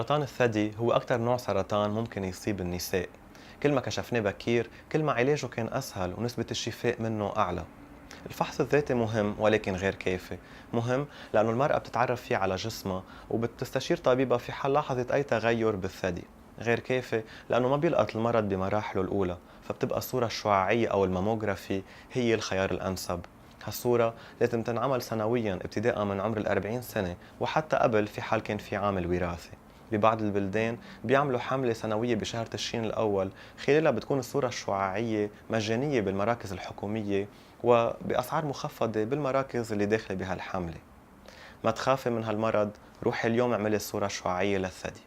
سرطان الثدي هو أكثر نوع سرطان ممكن يصيب النساء. كل ما كشفناه بكير كل ما علاجه كان أسهل ونسبة الشفاء منه أعلى. الفحص الذاتي مهم ولكن غير كافي. مهم لأنه المرأة بتتعرف فيه على جسمها وبتستشير طبيبها في حال لاحظت أي تغير بالثدي. غير كافي لأنه ما بيلقط المرض بمراحله الأولى، فبتبقى الصورة الشعاعية أو الماموغرافي هي الخيار الأنسب. هالصورة لازم تنعمل سنويا ابتداء من عمر 40 سنة وحتى قبل في حال كان في عامل وراثي. ببعض البلدان بيعملوا حملة سنوية بشهر تشرين الأول، خلالها بتكون الصورة الشعاعية مجانية بالمراكز الحكومية وبأسعار مخفضة بالمراكز اللي داخلة بهالحملة. ما تخافي من هالمرض، روحي اليوم اعملي الصورة الشعاعية للثدي.